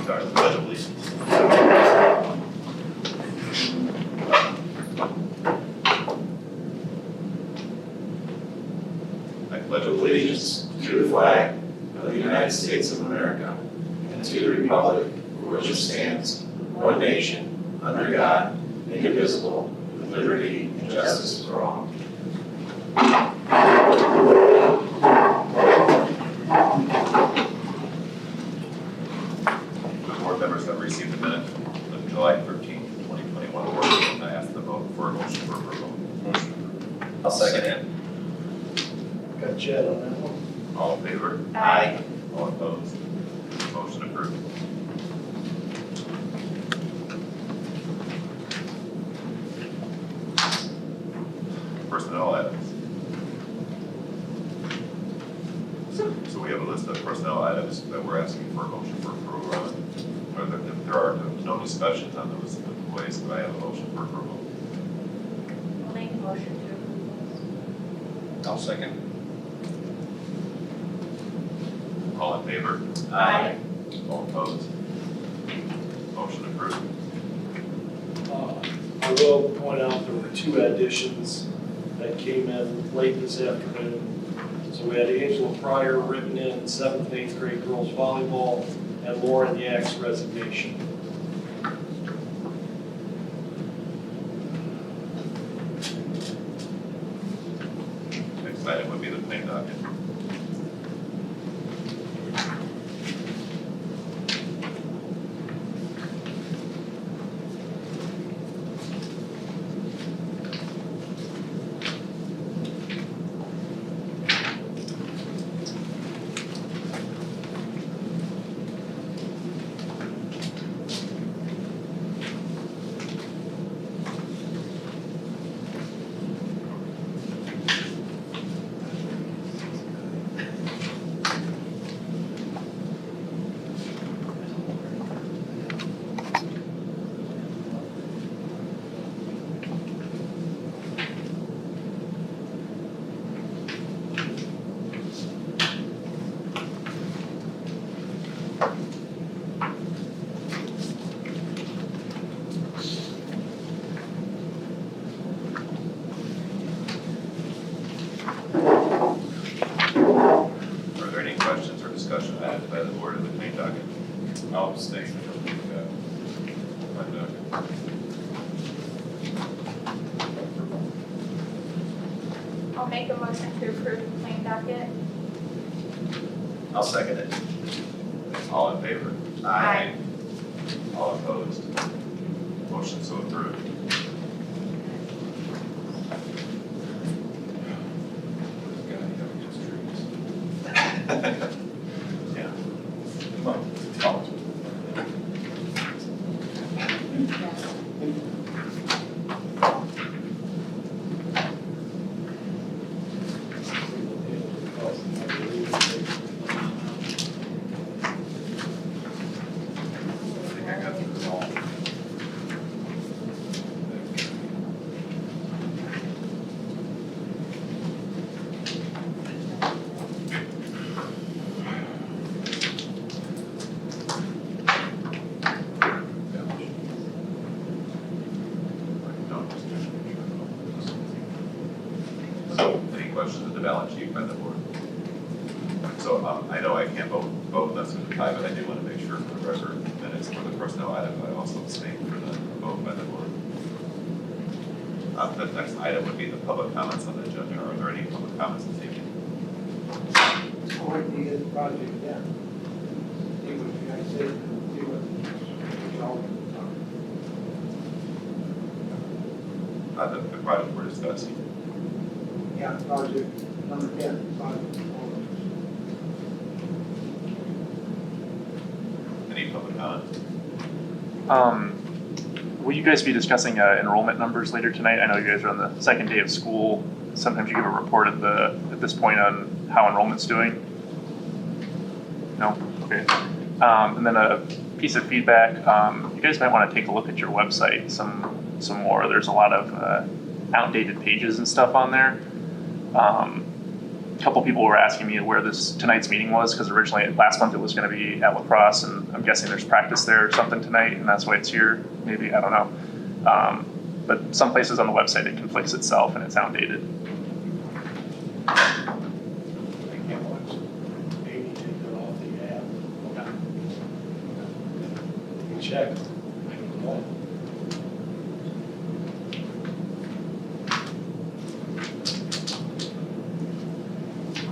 start the pledge of allegiance. I pledge allegiance to the flag of the United States of America and to the republic for which it stands, one nation, under God, indivisible, with liberty and justice for all. The board members have received the minutes of July 13th, 2021 board meeting. I ask the vote for a motion for approval. Motion. I'll second it. Got Chad on that one? All in favor? Aye. All opposed? Motion approved. Personnel items. So we have a list of personnel items that we're asking for a motion for approval on. If there are no discussions on those employees, do I have a motion for approval? I'll make a motion to approve I'll second. All in favor? Aye. All opposed? Motion approved. I will point out there were two additions that came in late this afternoon. So we had Angela Pryor written in 7th and 8th grade girls volleyball and Lauren Yak's resignation. Next item would be the claim docket. Are there any questions or discussion added by the board of the claim docket? I'll abstain from the claim docket. those. I'll make a motion to approve the claim docket. I'll second it. All in favor? Aye. All opposed? Motion so approved. Yeah. Come on. I think I got through them all. So, any questions of the balance sheet by the board? So, I know I can't vote unless there's a tie, but I do want to make sure for the record minutes for the personnel item, I also abstain for the vote by the board. The next item would be the public comments on the agenda. Are there any public comments this evening? I'll wait till you get the project done. See what you guys say, see what y'all The project we're discussing. yeah, project number 10, project. Any public comments? Will you guys be discussing enrollment numbers later tonight? I know you guys are on the second day of school. Sometimes you give a report at this point on how enrollment's doing. No? Okay. And then a piece of feedback, you guys might want to take a look at your website some more. There's a lot of outdated pages and stuff on there. couple people were asking me where tonight's meeting was, because originally last month it was going to be at lacrosse, and I'm guessing there's practice there or something tonight, and that's why it's here. Maybe, I don't know. But some places on the website it conflicts itself and it's outdated. I can't watch Amy take that off the app. You can check.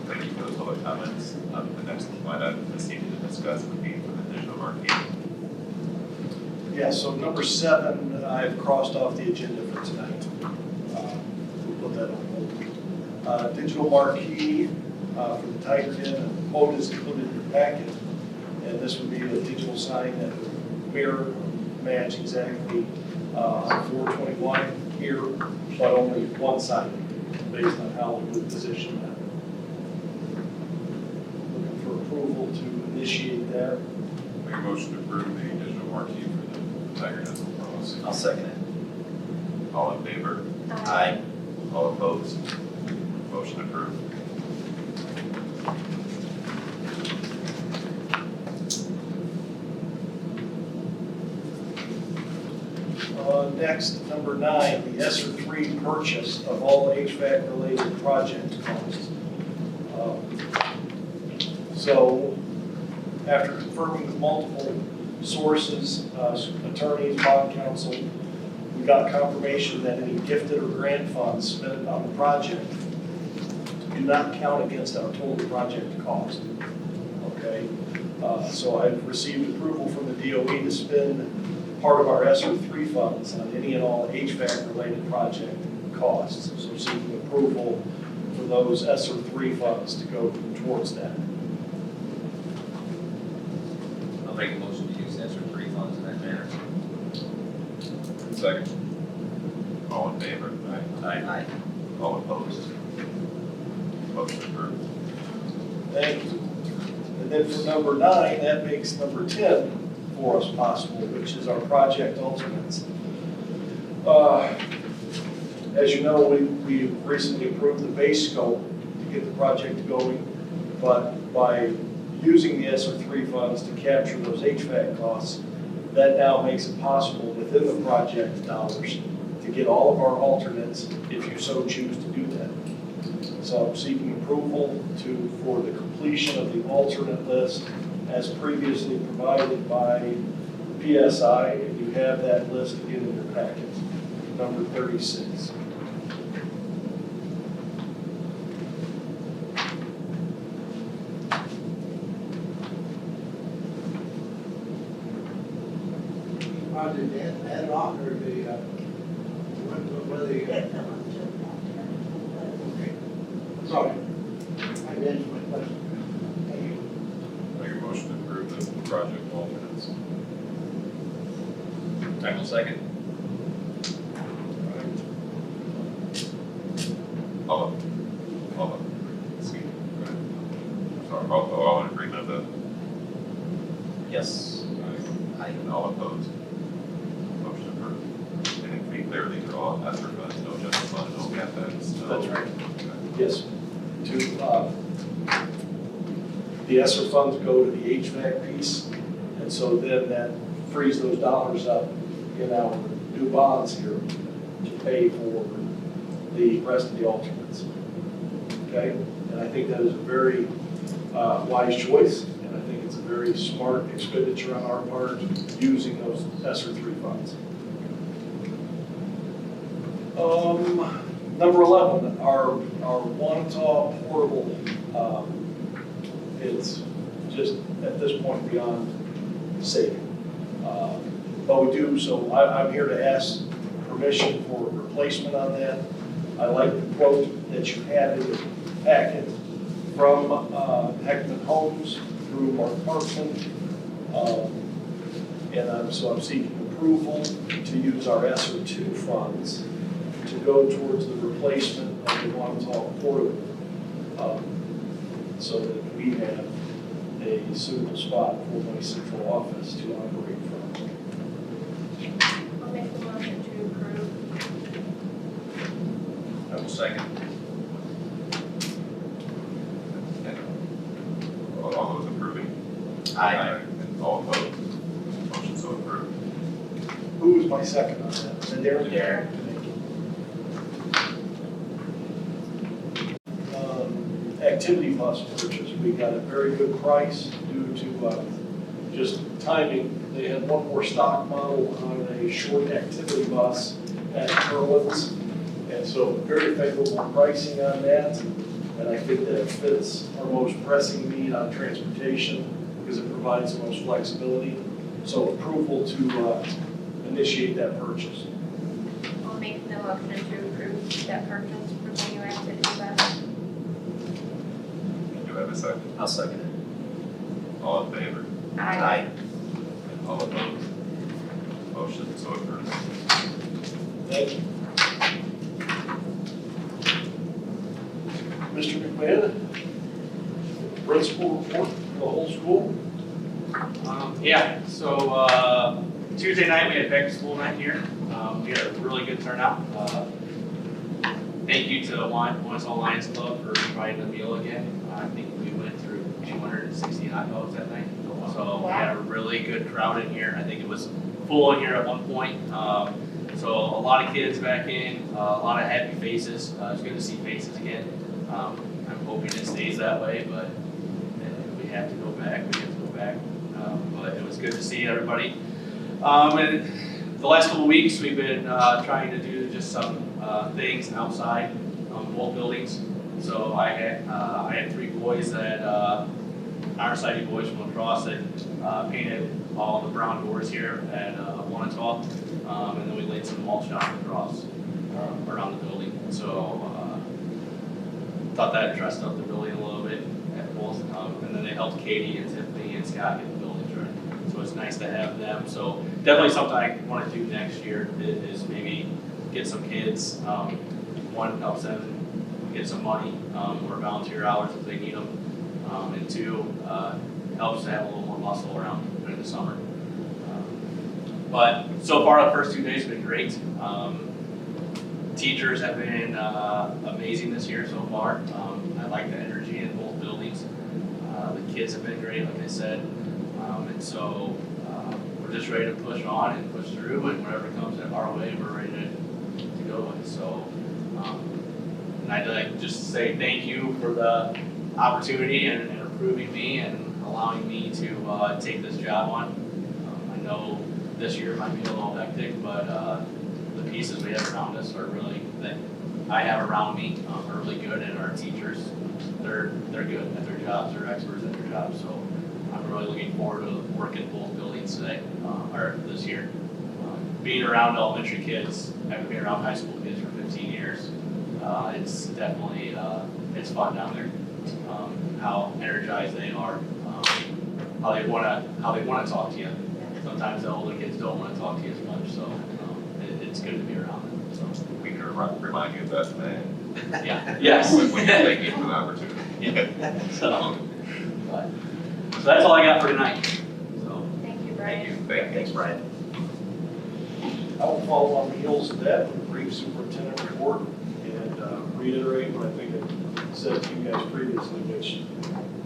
Thank you for those public comments. The next line item that's needed to discuss would be for the digital marquee. Yeah, so number 7, I've crossed off the agenda for tonight. We'll put that on hold. Digital marquee for the Tiger Den, and quote is included in your packet. And this would be a digital sign that would mirror, match exactly on 421 here, but only one side, based on how we would position that. Looking for approval to initiate that. Make a motion to approve the digital marquee for the Tiger Dental policy. I'll second it. All in favor? Aye. All opposed? Motion approved. Next, number 9, the ESSER 3 purchase of all HVAC-related project costs. So, after confirming with multiple sources, attorneys, bond counsel, we got confirmation that any gifted or grant funds spent on the project do not count against our total project cost. Okay? So I've received approval from the DOE to spend part of our ESSER 3 funds on any and all HVAC-related project costs. So seeking approval for those ESSER 3 funds to go towards that. I'll make a motion to use ESSER 3 funds in that manner. Second. All in favor? Aye. All opposed? Motion approved. Thank you. And then for number 9, that makes number 10 for us possible, which is our project alternates. As you know, we recently approved the base scope to get the project going, but by using the ESSER 3 funds to capture those HVAC costs, that now makes it possible within the project dollars to get all of our alternates if you so choose to do that. So I'm seeking approval for the completion of the alternate list as previously provided by PSI, and you have that list again in your packet, number 36. Did they add it on, or the, whether they, okay, sorry, I didn't answer my question. Thank you. Make a motion to approve the project alternates. I will second. Excuse me. Go ahead. Sorry, all in agreement of the, Yes. aye, and all opposed? Motion approved. And to be clear, these are all ESSER funds, no general fund, no CapEx, no. That's right. Okay. Yes, the ESSER funds go to the HVAC piece, and so then that frees those dollars up in our new bonds here to pay for the rest of the alternates. Okay, and I think that is a very wise choice, and I think it's a very smart expenditure on our part using those ESSER 3 funds. Number 11, our Wanatah portable, it's just at this point beyond safe. But we do, so I'm here to ask permission for replacement on that. I like the quote that you had in the packet from Heckman Homes through Mark Parkman. And so I'm seeking approval to use our ESSER 2 funds to go towards the replacement of the Wanatah portable, so that we have a suitable spot for my central office to operate from. I'll make a motion to approve. I will second. my second on that? Is it Darren? Darren. Activity bus purchase, we got a very good price due to just timing. They had one more stock model on a short activity bus at Kerwin's, and so very favorable pricing on that. And I think that fits our most pressing need on transportation because it provides the most flexibility. So approval to initiate that purchase. I'll make the motion to approve that purchase for the new activity bus. Do you have a second? I'll second it. All in favor? Aye. All opposed? Motion so approved. Thank you. Mr. McMahon, principal report for the whole school. Yeah, so Tuesday night we had back to school night here. We had a really good turnout. Thank you to the Wanatah Lions Club for providing the meal again. I think we went through 260 hot dogs that night. So we had a really good crowd in here. I think it was full in here at one point. So a lot of kids back in, a lot of happy faces. It's good to see faces again. I'm hoping it stays that way, but we have to go back. We have to go back. But it was good to see everybody. And the last couple of weeks, we've been trying to do just some things outside both buildings. So I had 3 boys that our sidey boys from lacrosse that painted all the brown doors here at Wanatah, and then we laid some mulch down across around the building. So thought that dressed up the building a little bit at both, and then they helped Katie and Tiffany and Scott get the buildings ready. So it's nice to have them. So definitely something I want to do next year is maybe get some kids. One, helps them get some money or volunteer hours if they need them, and 2, helps to have a little more muscle around during the summer. But so far, the first 2 days have been great. Teachers have been amazing this year so far. I like the energy in both buildings. The kids have been great, like I said. And so we're just ready to push on and push through, and whatever comes our way, we're ready to go with. So, and I'd like to just say thank you for the opportunity and approving me and allowing me to take this job on. I know this year might be a little hectic, but the pieces we have around us are really, that I have around me, are really good, and our teachers, they're good at their jobs, they're experts at their jobs. So I'm really looking forward to working both buildings today, or this year. Being around elementary kids, I've been around high school kids for 15 years. It's definitely, it's fun down there. How energized they are, how they wanna talk to you. Sometimes the older kids don't wanna talk to you as much, so it's good to be around them, so. We can remind you of that today. Yeah, yes. When you thank you for the opportunity. Yeah. So that's all I got for tonight, so. Thank you, Brian. Thanks, Brian. I will follow on the heels of that with a brief superintendent report and reiterate what I think I said to you guys previously, which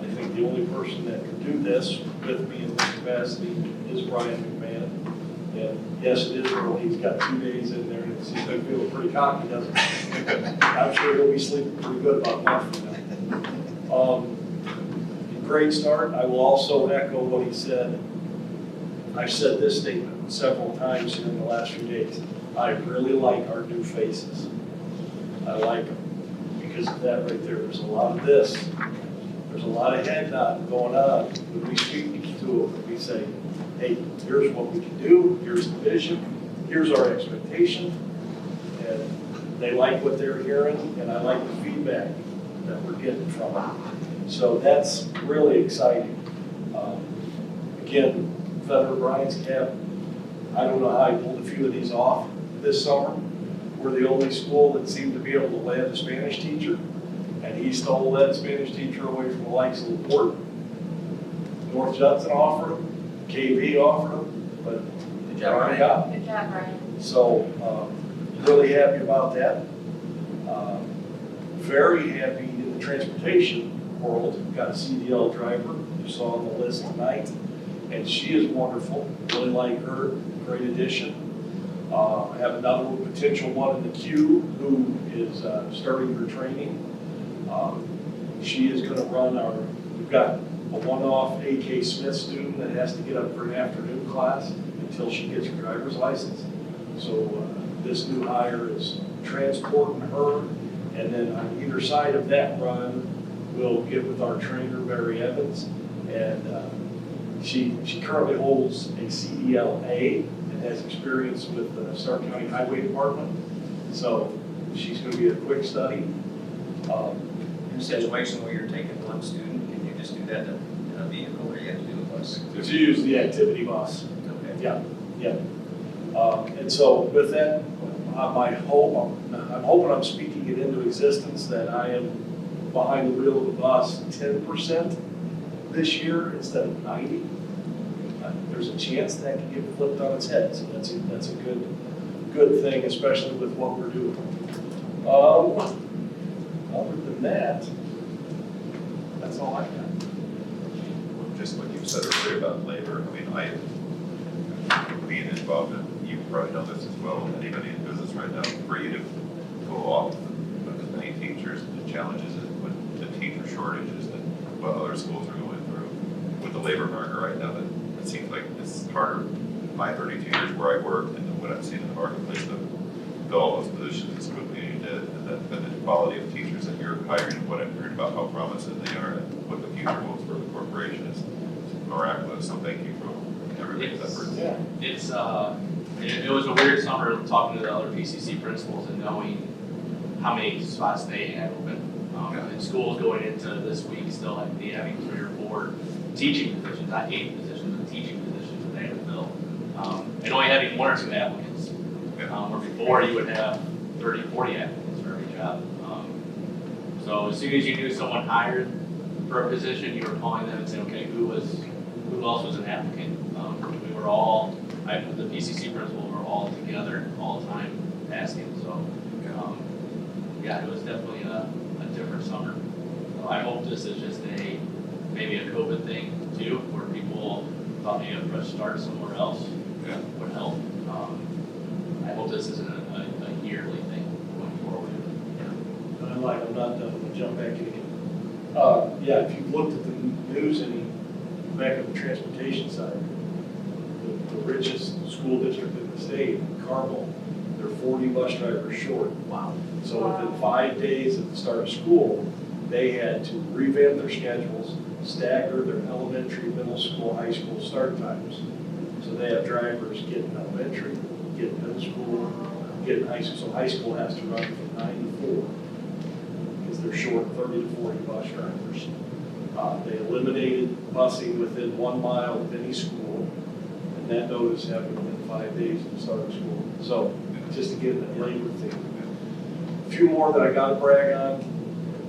I think the only person that can do this with me in this capacity is Brian McMahon. And yes, it is early, he's got 2 days in there, and it seems like feeling pretty cocky, doesn't he? I'm sure he'll be sleeping pretty good about a month from now. Great start. I will also echo what he said. I've said this statement several times in the last few days. I really like our new faces. I like them because of that right there. There's a lot of this. There's a lot of head nodding going on when we speak to them. We say, hey, here's what we can do. Here's the vision. Here's our expectation. And they like what they're hearing, and I like the feedback that we're getting from them. So that's really exciting. Again, Feather Brian's cap, I don't know how he pulled a few of these off this summer. We're the only school that seemed to be able to land a Spanish teacher, and he stole that Spanish teacher away from the likes of LaPorte. North Judson offered him, KV offered him, but Good job, Brian Brian. got him. Good job, Brian. So, really happy about that. Very happy in the transportation world. Got a CDL driver, you saw on the list tonight, and she is wonderful. Really like her, great addition. I have another potential one in the queue who is starting her training. She is gonna run we've got a one-off AK Smith student that has to get up for an afternoon class until she gets her driver's license. So this new hire is transporting her, and then on either side of that run, we'll get with our trainer, Mary Evans, and she currently holds a CDLA and has experience with the Stark County Highway Department. So she's gonna be a quick study. In a situation where you're taking one student, can you just do that in a vehicle, or you have to do a bus? To use the activity bus. Okay. Yeah. And so with that, I'm hoping I'm speaking it into existence that I am behind the wheel of the bus 10% this year instead of 90. There's a chance that can get flipped on its head, so that's a good thing, especially with what we're doing. Other than that, that's all I've got. Just what you said earlier about labor, I mean, being involved in, you probably know this as well, anybody in business right now, for you to go off with as many teachers, the challenges with the teacher shortages that what other schools are going through with the labor market right now, that it seems like it's harder in my 32 years where I worked and what I've seen in the marketplace to fill all those positions as quickly as you did, and the quality of teachers that you're hiring and what I've heard about how promising they are and what the future holds for the corporation is miraculous. So thank you for everybody's efforts. Yeah. It's, it was a weird summer talking to the other PCC principals and knowing how many spots they had open. And schools going into this week still having 3 or 4 teaching positions, not 8 positions, but teaching positions that they had to fill. And only having 1 or 2 applicants. Where before you would have 30, 40 applicants for every job. So as soon as you knew someone hired for a position, you were calling them and saying, okay, who else was an applicant? We were all, the PCC principals were all together all the time asking. So, yeah, it was definitely a different summer. So I hope this is just maybe a COVID thing too, where people thought maybe a fresh start somewhere else would help. I hope this isn't a yearly thing going forward. I'm not done, I'm gonna jump back in again. Yeah, if you've looked at the news back on the transportation side, the richest school district in the state, Carmel, they're 40 bus drivers short. Wow. So within 5 days at the start of school, they had to revamp their schedules, stagger their elementary, middle school, high school start times. So they have drivers getting elementary, getting middle school, getting high school. So high school has to run from 9 to 4 because they're short 30 to 40 bus drivers. They eliminated busing within 1 mile of any school, and that notice happened within 5 days of the start of school. So just to get a labor thing. A few more that I got to brag on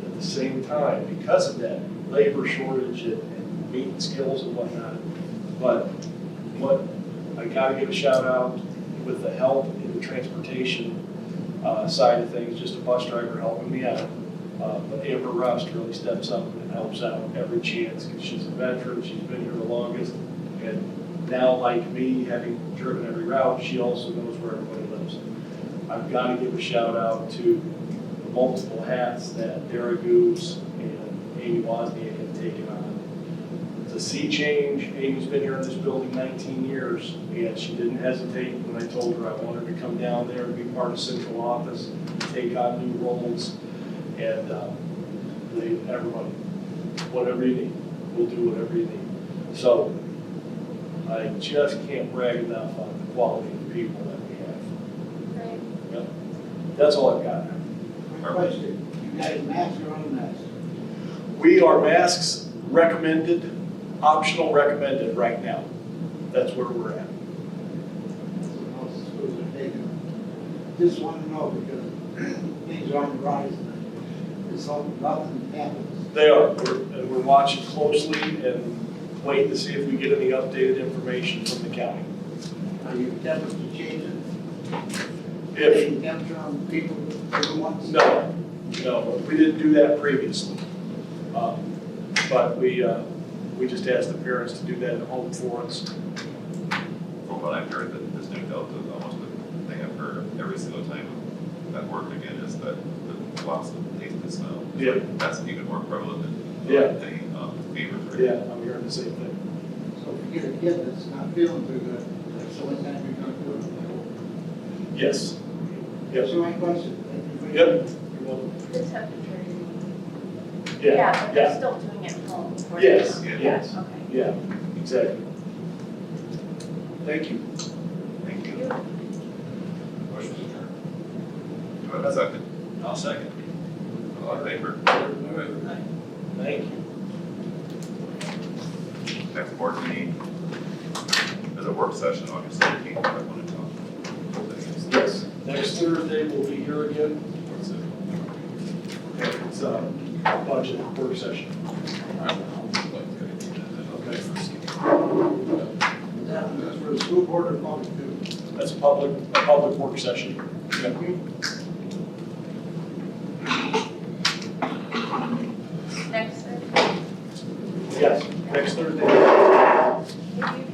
at the same time because of that labor shortage and meeting skills and whatnot. But what I got to give a shout out with the help in the transportation side of things, just a bus driver helping me out. But Amber Rust really steps up and helps out every chance because she's a veteran, she's been here the longest, and now like me, having driven every route, she also knows where everybody lives. I've got to give a shout out to the multiple hats that Dara Goose and Amy Wozniak have taken on. It's a sea change. Amy's been here in this building 19 years, and she didn't hesitate when I told her I wanted to come down there and be part of central office, take on new roles, and everybody, whatever you need, we'll do whatever you need. So I just can't brag enough on the quality of the people that we have. Right. Yep. That's all I've got. My question, you guys mask or unmasked? We are masks recommended, optional recommended right now. That's where we're at. Most schools are taking. Just want to know because things are on the rise. There's nothing happens. They are, and we're watching closely and waiting to see if we get any updated information from the county. Are you tempted to change it? If, Taking temperature on people every once? no, we didn't do that previously. But we just asked the parents to do that at home for us. From what I've heard, that this new Delta is almost a thing single time at work again is that the loss of taste and smell. Yeah. That's even more prevalent than Yeah. the fevers. Right? Yeah, I'm hearing the same thing. So if you get a kid that's not feeling too good, that's the only time you're gonna do it. Yes. Yes. So my question, thank you. Yep. You're welcome. The temperature. Yeah, But they're yeah, still doing it at home. before they yes, come. yes, Okay. yeah, exactly. Thank you. Thank you. Motion to adjourn. Do I have a second? I'll second. All in favor? Thank you. Next board meeting is a work session, August 17th, if I want to talk. Yes, next Thursday we'll be here again. What's it? It's a budget work session. Okay. That's for the school board or public too. That's a public work session. Next Thursday. Yes, next Thursday. If you